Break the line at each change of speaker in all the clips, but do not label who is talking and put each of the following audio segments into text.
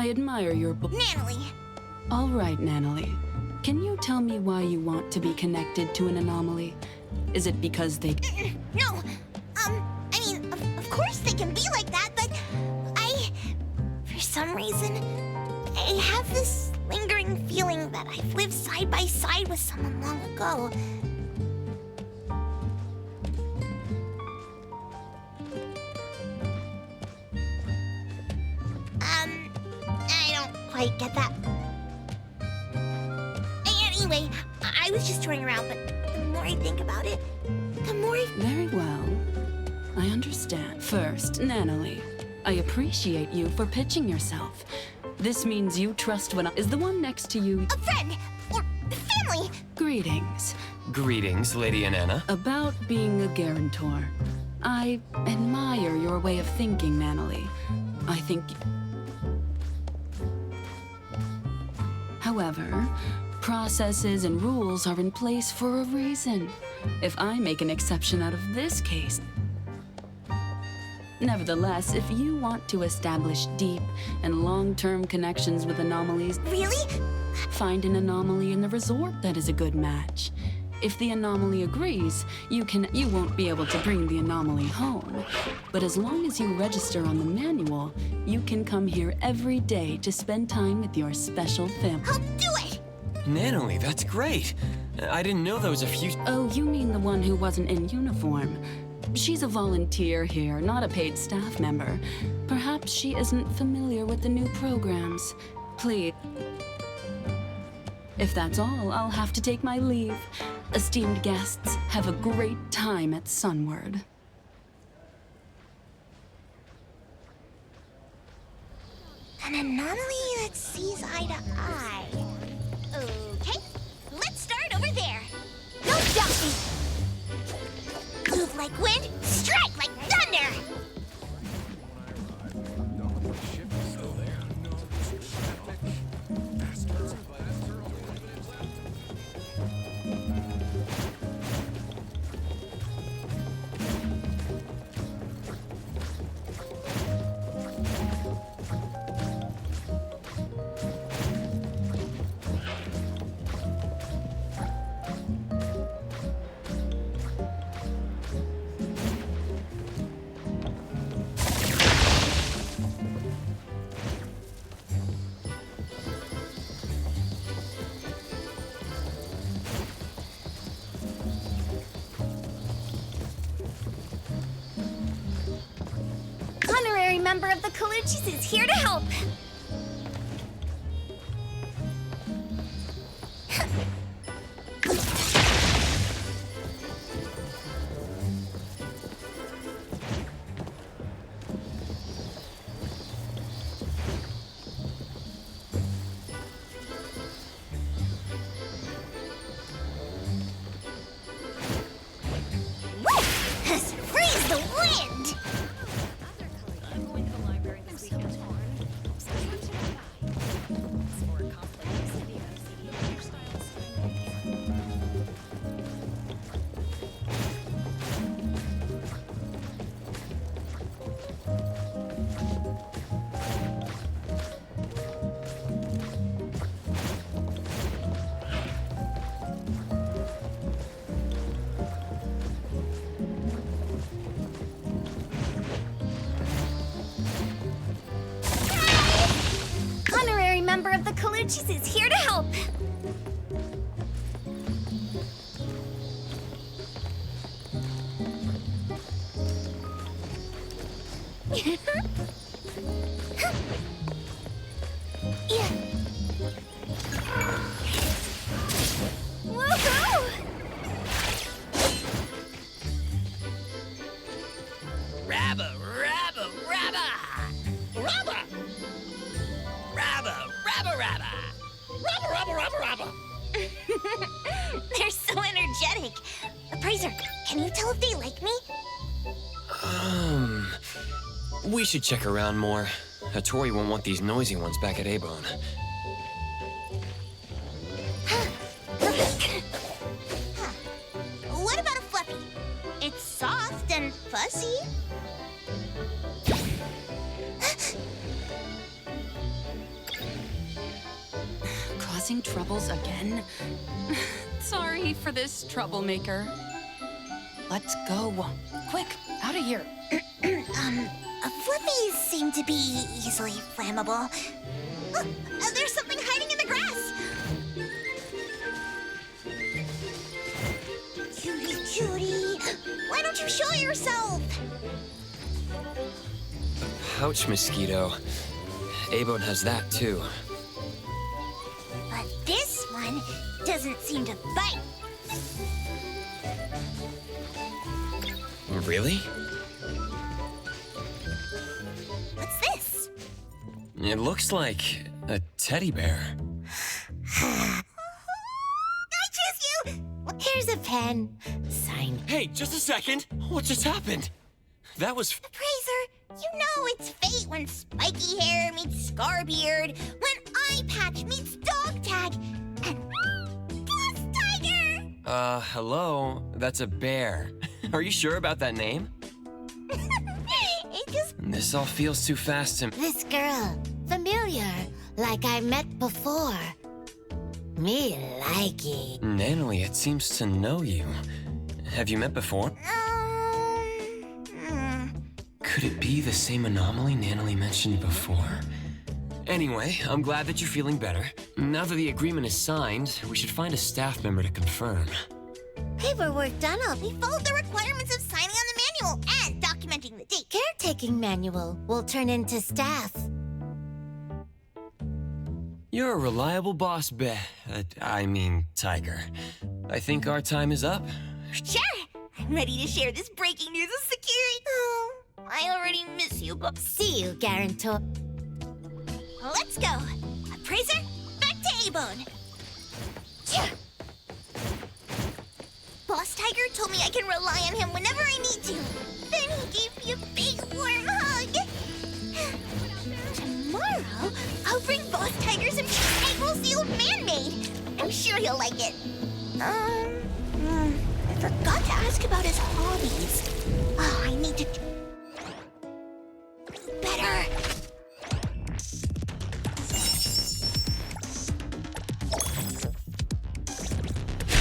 I admire your
Nannali.
All right, Nannali. Can you tell me why you want to be connected to an anomaly? Is it because they...
No, I mean, of course they can be like that, but for some reason, I have this lingering feeling that I've lived side by side with someone long ago. I don't quite get that. Anyway, I was just touring around, but the more I think about it, the more I...
Very well. I understand. First, Nannali, I appreciate you for pitching yourself. This means you trust what is the one next to you.
A friend, or family.
Greetings.
Greetings, Lady Anana.
About being a guarantor. I admire your way of thinking, Nannali. I think... However, processes and rules are in place for a reason. If I make an exception out of this case... Nevertheless, if you want to establish deep and long-term connections with anomalies...
Really?
Find an anomaly in the resort that is a good match. If the anomaly agrees, you won't be able to bring the anomaly home. But as long as you register on the manual, you can come here every day to spend time with your special family.
I'll do it!
Nannali, that's great. I didn't know there was a few...
Oh, you mean the one who wasn't in uniform. She's a volunteer here, not a paid staff member. Perhaps she isn't familiar with the new programs. Please. If that's all, I'll have to take my leave. Esteemed guests, have a great time at Sunward.
An anomaly that sees eye to eye. Okay, let's start over there. No jumping! Move like wind, strike like thunder! Honorary member of the Coluchis is here to help. Freeze the wind!
I'm going to the library this weekend.
Honorary member of the Coluchis is here to help. Yeah. Woohoo!
Rabba, rabba, rabba! Rabba! Rabba, rabba, rabba! Rabba, rabba, rabba, rabba!
They're so energetic. Appraiser, can you tell if they like me?
We should check around more. Tori won't want these noisy ones back at A-Bone.
What about a Fluffy? It's soft and fuzzy.
causing troubles again? Sorry for this, troublemaker. Let's go. Quick, out of here.
Fluffies seem to be easily flammable. Look, there's something hiding in the grass. Cutie, cutie, why don't you show yourself?
Pouch mosquito. Abone has that too.
But this one doesn't seem to bite.
Really?
What's this?
It looks like a teddy bear.
I choose you! Here's a pen. Signed.
Hey, just a second. What just happened? That was...
Appraiser, you know it's fate when spiky hair meets Scarbeard, when eye patch meets dog tag, and Boss Tiger!
Hello? That's a bear. Are you sure about that name?
It just...
This all feels too fast to...
This girl, familiar, like I met before. Me like it.
Nannali, it seems to know you. Have you met before? Could it be the same anomaly Nannali mentioned before? Anyway, I'm glad that you're feeling better. Now that the agreement is signed, we should find a staff member to confirm.
Paperwork done up. We followed the requirements of signing on the manual and documenting the date. Caretaking manual will turn into staff.
You're a reliable boss, Tiger. I think our time is up.
Sure. I'm ready to share this breaking news with security. Oh, I already miss you, but... See you, Guarantor. Let's go. Appraiser, back to Abone. Boss Tiger told me I can rely on him whenever I need to. Then he gave me a big warm hug. Tomorrow, I'll bring Boss Tiger some cheesecake rolls the old man made. I'm sure he'll like it. I forgot to ask about his hobbies. Oh, I need to... Better.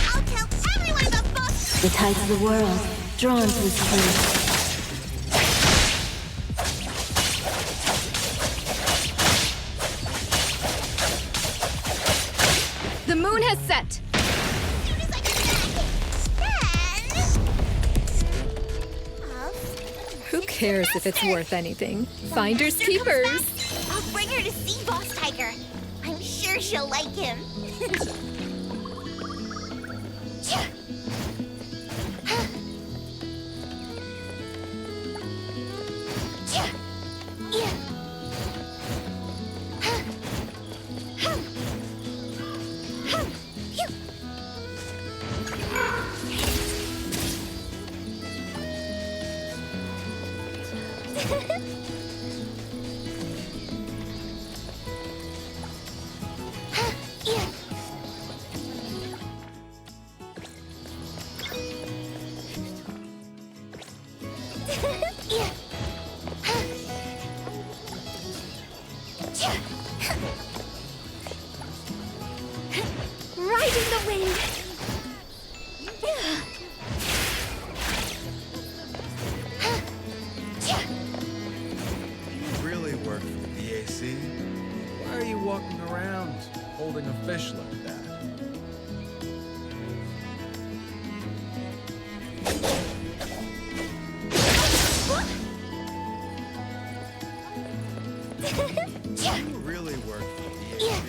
I'll tell everyone about Boss...
The tides of the world, drawn to this place.
The moon has set.
As soon as I get back, then...
Who cares if it's worth anything? Finders
Monster comes
keepers.
back, I'll bring her to see Boss Tiger. I'm sure she'll like him. Right in the wind.
You really work for the BAC? Why are you walking around holding a fish like that? You really work for the BAC?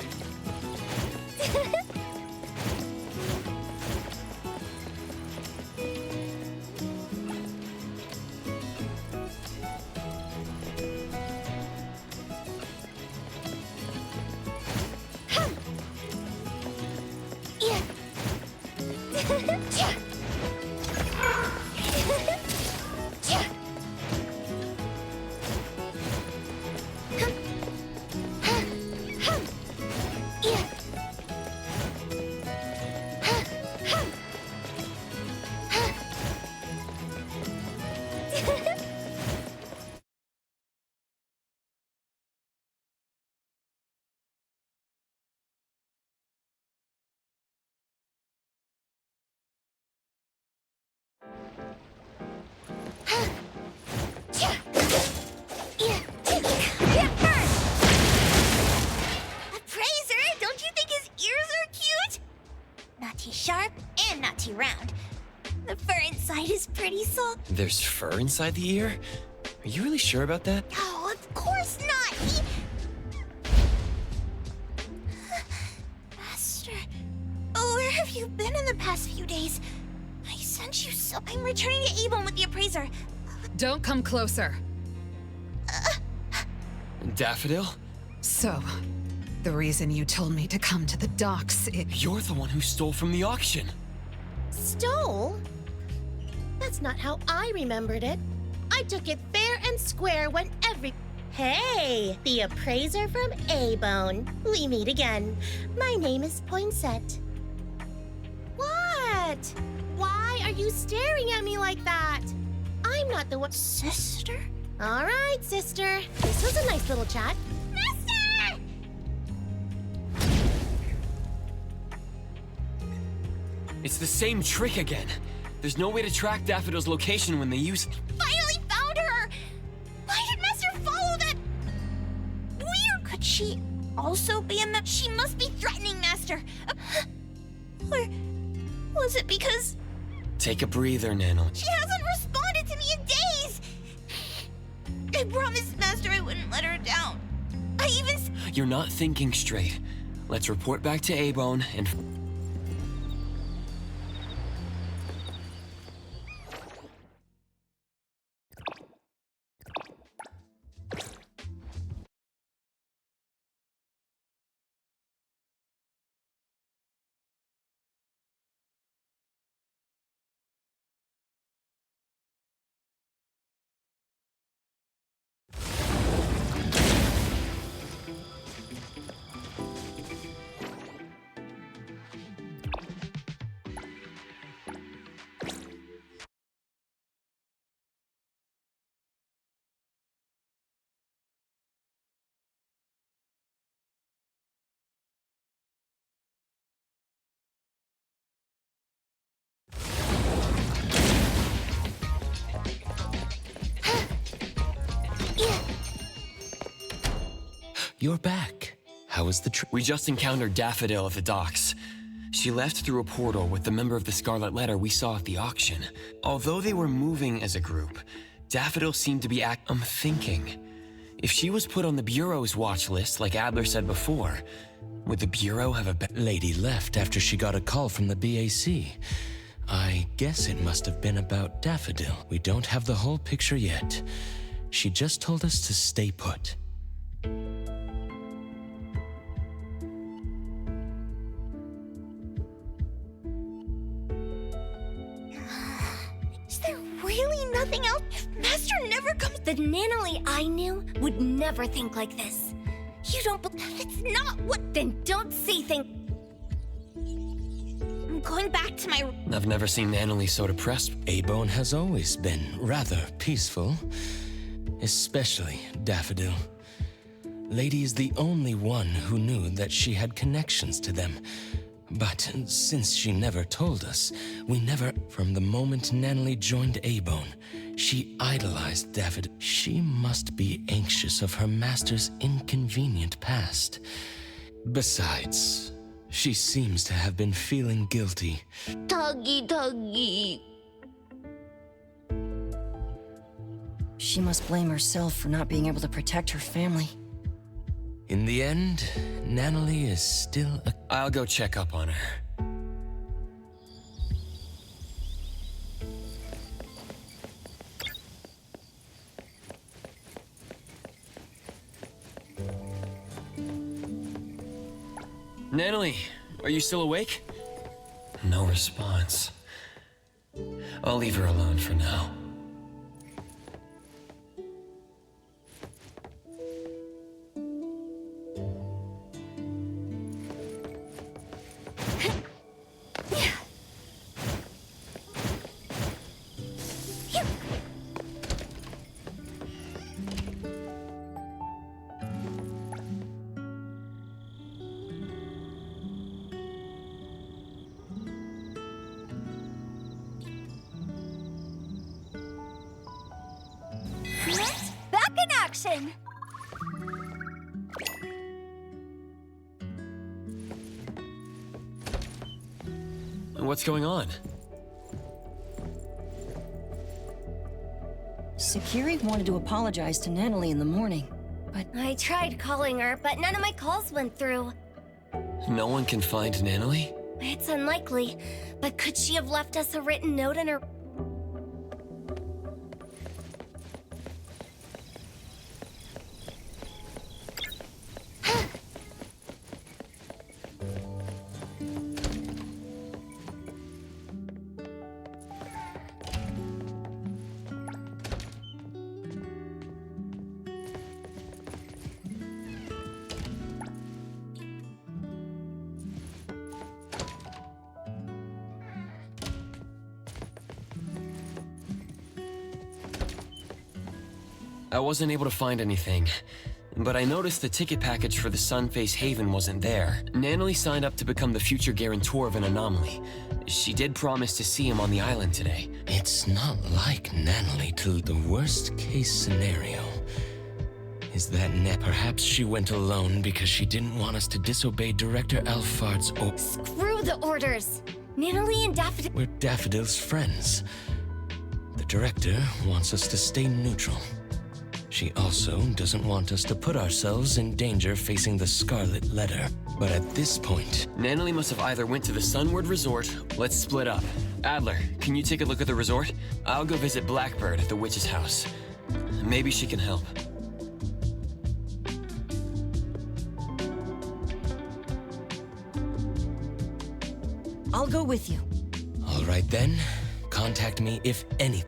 sharp and not too round. The fur inside is pretty soft.
There's fur inside the ear? Are you really sure about that?
Oh, of course not! Master, where have you been in the past few days? I sent you so... I'm returning to Avon with the appraiser.
Don't come closer.
Daffodil?
So, the reason you told me to come to the docks,
You're the one who stole from the auction.
Stole? That's not how I remembered it. I took it fair and square when every... Hey, the appraiser from A-Bone. We meet again. My name is Poinsett. What? Why are you staring at me like that? I'm not the one...
Sister?
All right, sister. This was a nice little chat.
Master!
It's the same trick again. There's no way to track Daffodil's location when they use it.
Finally found her! Why did Master follow that? Where could she also be in the... She must be threatening Master. Or was it because
Take a breather, Nannali.
she hasn't responded to me in days? I promised Master I wouldn't let her down. I even...
You're not thinking straight. Let's report back to A-Bone and... You're back. How was the trip? We just encountered Daffodil at the docks. She left through a portal with the member of the Scarlet Letter we saw at the auction. Although they were moving as a group, Daffodil seemed to be I'm thinking. If she was put on the Bureau's watch list, like Adler said before, would the Bureau have a
Lady left after she got a call from the BAC. I guess it must have been about Daffodil. We don't have the whole picture yet. She just told us to stay put.
Is there really nothing else? Master never comes... The Nannali I knew would never think like this. You don't believe... It's not what... Then don't say things... I'm going back to my...
I've never seen Nannali so depressed.
A-Bone has always been rather peaceful. Especially Daffodil. Lady is the only one who knew that she had connections to them. But since she never told us, we never... From the moment Nannali joined A-Bone, she idolized Daffodil. She must be anxious of her master's inconvenient past. Besides, she seems to have been feeling guilty.
Tuggy.
She must blame herself for not being able to protect her family.
In the end, Nannali is still a...
I'll go check up on her. Nannali, are you still awake? No response. I'll leave her alone for now.
Let's back in action!
What's going on?
Sakiri wanted to apologize to Nannali in the morning, but
I tried calling her, but none of my calls went through.
No one can find Nannali?
It's unlikely, but could she have left us a written note in her...
I wasn't able to find anything, but I noticed the ticket package for the Sunface Haven wasn't there. Nannali signed up to become the future guarantor of an anomaly. She did promise to see him on the island today.
It's not like Nannali to the worst case scenario. Is that perhaps she went alone because she didn't want us to disobey Director Alphard's
Screw the orders! Nannali and Daffodil...
We're Daffodil's friends. The Director wants us to stay neutral. She also doesn't want us to put ourselves in danger facing the Scarlet Letter. But at this point...
Nannali must have either went to the Sunward Resort. Let's split up. Adler, can you take a look at the resort? I'll go visit Blackbird at the witch's house. Maybe she can help.
I'll go with you.
All right then. Contact me if anything.